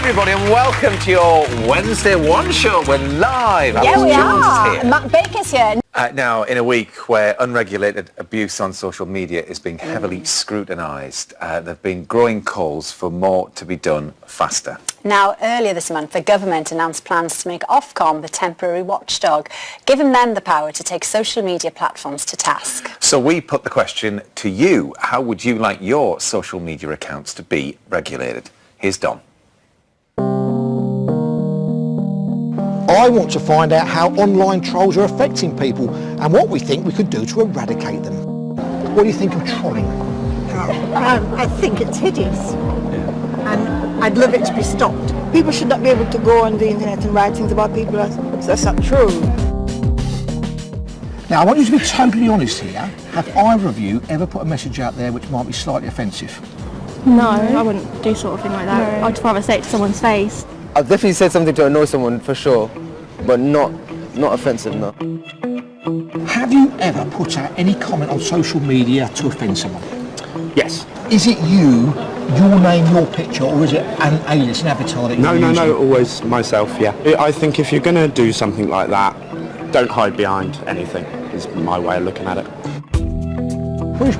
everybody, and welcome to your Wednesday One Show. We're live. Yeah, we are. Here. Matt Baker's here. Now, in a week where unregulated abuse on social media is being heavily scrutinised, there have been growing calls for more to be done faster. Now, earlier this month, the government announced plans to make Ofcom the temporary watchdog, giving them the power to take social media platforms to task. So we put the question to you. How would you like your social media accounts to be regulated? Here's Don. I want to find out how online trolls are affecting people and what we think we could do to eradicate them. What do you think of trolling? I think it's hideous, and I'd love it to be stopped. People should not be able to go on the internet and write things about people. That's not true. Now, I want you to be totally honest here. Have either of you ever put a message out there which might be slightly offensive? No, I wouldn't do sort of thing like that. No. I'd rather say it to someone's face. I've definitely said something to annoy someone for sure, but not offensive, no. Have you ever put out any comment on social media to offend someone? Yes. Is it you, your name, your picture, or is it an alias, an avatar that you're using? No, always myself, yeah. I think if you're going to do something like that, don't hide behind anything, is my way of looking at it.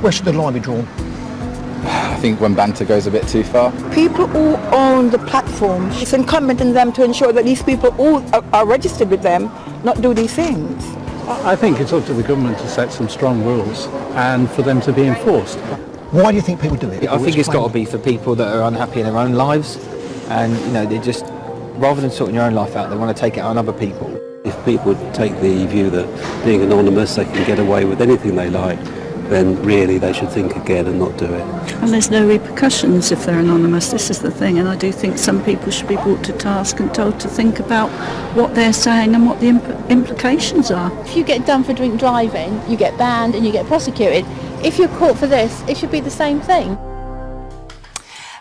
Where should the line be drawn? I think when banter goes a bit too far. People who own the platforms, it's incumbent on them to ensure that these people who are registered with them not do these things. I think it's up to the government to set some strong rules and for them to be enforced. Why do you think people do it? I think it's got to be for people that are unhappy in their own lives, and they just, rather than sorting your own life out, they want to take it on other people. If people take the view that being anonymous they can get away with anything they like, then really they should think again and not do it. And there's no repercussions if they're anonymous, this is the thing, and I do think some people should be brought to task and told to think about what they're saying and what the implications are. If you get done for drink driving, you get banned and you get prosecuted. If you're caught for this, it should be the same thing.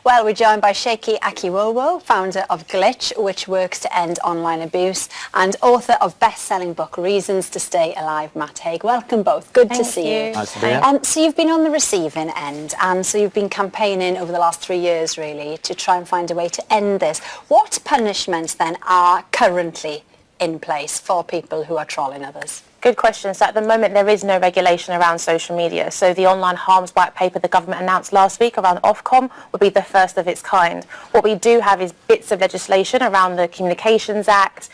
Well, we're joined by Seyi Akiwowo, founder of Glitch, which works to end online abuse, and author of best-selling book Reasons to Stay Alive, Matt Haig. Welcome both. Good to see you. Nice to be here. So you've been on the receiving end, and so you've been campaigning over the last 3 years, really, to try and find a way to end this. What punishments, then, are currently in place for people who are trolling others? Good question. So at the moment there is no regulation around social media. So the online harms white paper the government announced last week around Ofcom would be the first of its kind. What we do have is bits of legislation around the Communications Act,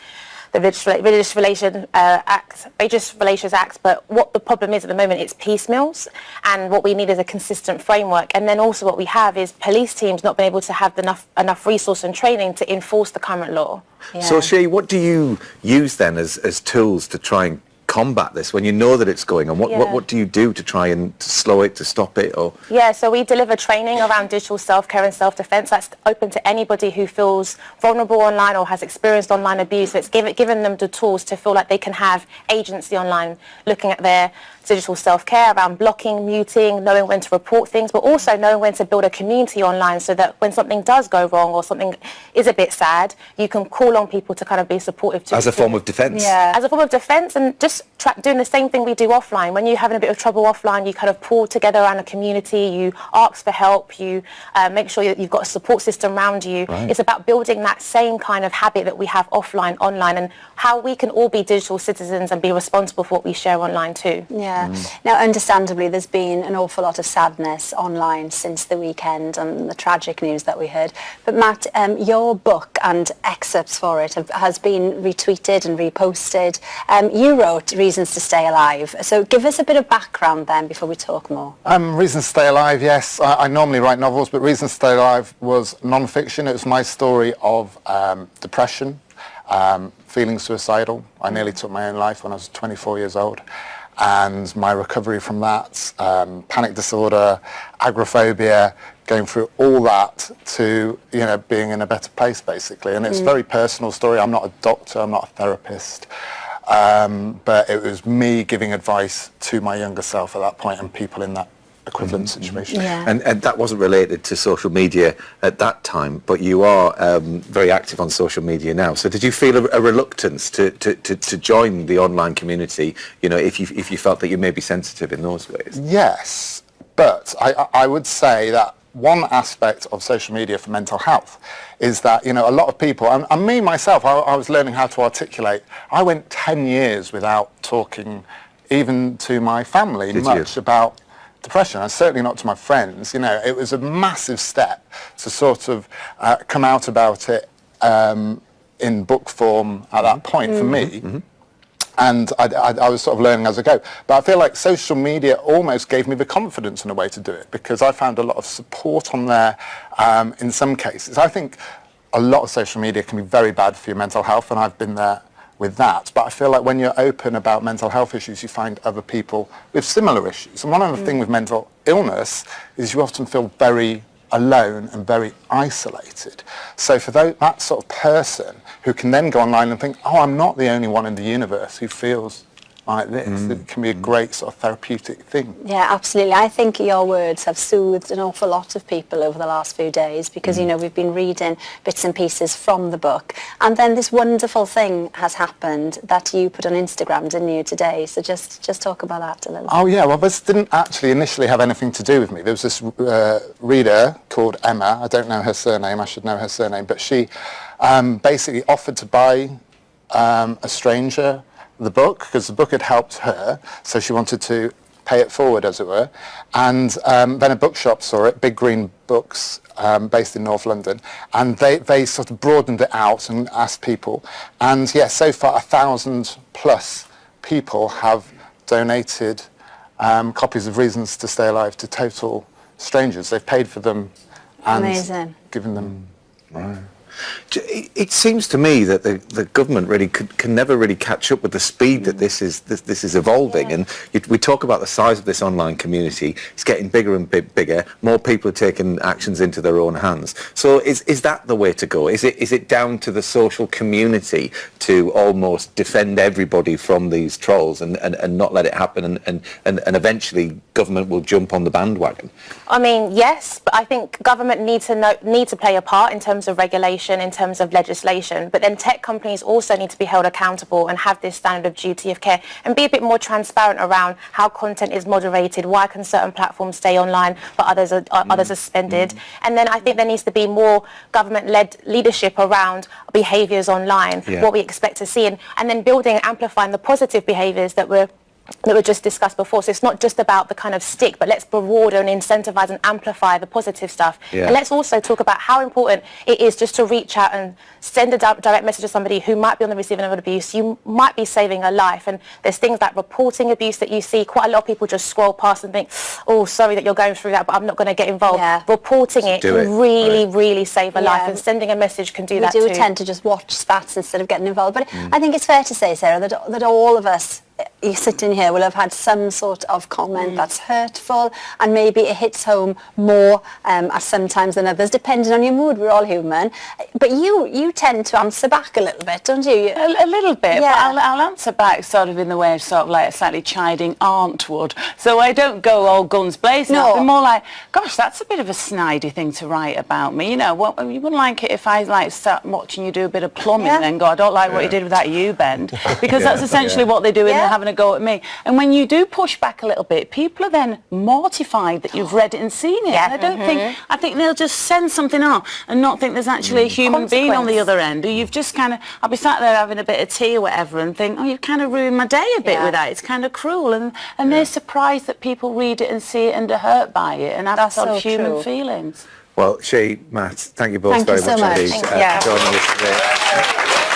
the Religious Relations Act, but what the problem is at the moment, it's piecemeals, and what we need is a consistent framework. And then also what we have is police teams not being able to have enough resource and training to enforce the current law. Yeah. So Seyi, what do you use then as tools to try and combat this when you know that it's going on? What do you do to try and to slow it, to stop it? Or so we deliver training around digital self-care and self-defense. That's open to anybody who feels vulnerable online or has experienced online abuse. So it's given them the tools to feel like they can have agency online, looking at their digital self-care around blocking, muting, knowing when to report things, but also knowing when to build a community online so that when something does go wrong or something is a bit sad, you can call on people to kind of be supportive. As a form of defence? Yeah, as a form of defence, and just doing the same thing we do offline. When you're having a bit of trouble offline, you kind of pull together around a community, you ask for help, you make sure that you've got a support system around you. Right. It's about building that same kind of habit that we have offline, online, and how we can all be digital citizens and be responsible for what we share online too. Yeah. Now, understandably, there's been an awful lot of sadness online since the weekend and the tragic news that we heard. But Matt, your book and excerpts for it has been retweeted and reposted. You wrote Reasons to Stay Alive. So give us a bit of background then before we talk more. Reasons to Stay Alive, yes. I normally write novels, but Reasons to Stay Alive was non-fiction. It was my story of depression, feeling suicidal. I nearly took my own life when I was 24 years old. And my recovery from that, panic disorder, agoraphobia, going through all that to, being in a better place, basically. And it's a very personal story. I'm not a doctor, I'm not a therapist. But it was me giving advice to my younger self at that point and people in that equivalent situation. Yeah. And that wasn't related to social media at that time, but you are very active on social media now. So did you feel a reluctance to join the online community, you know, if you felt that you may be sensitive in those ways? Yes, but I would say that one aspect of social media for mental health is that, you know, a lot of people, and me myself, I was learning how to articulate. I went 10 years without talking even to my family much about depression, and certainly not to my friends. You know, it was a massive step to sort of come out about it in book form at that point for me. And I was sort of learning as I go. But I feel like social media almost gave me the confidence in a way to do it, because I found a lot of support on there in some cases. I think a lot of social media can be very bad for your mental health, and I've been there with that. But I feel like when you're open about mental health issues, you find other people with similar issues. And one of the things with mental illness is you often feel very alone and very isolated. So for that sort of person who can then go online and think, oh, I'm not the only one in the universe who feels like this, it can be a great sort of therapeutic thing. Yeah, absolutely. I think your words have soothed an awful lot of people over the last few days, because, you know, we've been reading bits and pieces from the book. And then this wonderful thing has happened that you put on Instagram, didn't you, today? So just talk about that a little. Oh, yeah. Well, this didn't actually initially have anything to do with me. There was this reader called Emma. I don't know her surname. I should know her surname. But she basically offered to buy a stranger the book, because the book had helped her, so she wanted to pay it forward, as it were. And then a bookshop saw it, Big Green Books, based in North London, and they sort of broadened it out and asked people. And yeah, so far 1,000 plus people have donated copies of Reasons to Stay Alive to total strangers. They've paid for them and given them. Right. It seems to me that the government really can never really catch up with the speed that this is evolving. And we talk about the size of this online community. It's getting bigger and bigger. More people are taking actions into their own hands. So is that the way to go? Is it down to the social community to almost defend everybody from these trolls and not let it happen, and eventually government will jump on the bandwagon? I mean, yes, but I think government need to play a part in terms of regulation, in terms of legislation, but then tech companies also need to be held accountable and have this standard of duty of care and be a bit more transparent around how content is moderated, why can certain platforms stay online but others are suspended. And then I think there needs to be more government-led leadership around behaviours online, what we expect to see, and then building and amplifying the positive behaviours that were just discussed before. So it's not just about the kind of stick, but let's broaden and incentivise and amplify the positive stuff. And let's also talk about how important it is just to reach out and send a direct message to somebody who might be on the receiving end of abuse. You might be saving a life. And there's things like reporting abuse that you see. Quite a lot of people just scroll past and think, oh, sorry that you're going through that, but I'm not going to get involved. Reporting it can really save a life, and sending a message can do that too. We do tend to just watch spats instead of getting involved. But I think it's fair to say, Sarah, that all of us sitting here will have had some sort of comment that's hurtful, and maybe it hits home more at some times than others, depending on your mood. We're all human. But you tend to answer back a little bit, don't you? A little bit, but I'll answer back sort of in the way of sort of like a slightly chiding aunt would. So I don't go all guns blazing. I'll be more like, gosh, that's a bit of a snidey thing to write about me. You know, you wouldn't like it if I like start watching you do a bit of plumbing and then go, I don't like what you did with that U-bend, because that's essentially what they do in having a go at me. And when you do push back a little bit, people are then mortified that you've read it and seen it. And I think they'll just send something off and not think there's actually a human being on the other end who you've just kind of, I'll be sat there having a bit of tea or whatever and think, oh, you've kind of ruined my day a bit with that. It's kind of cruel. And they're surprised that people read it and see it and are hurt by it and have sort of human feelings. Well, Seyi, Matt, thank you both very much indeed for joining us today.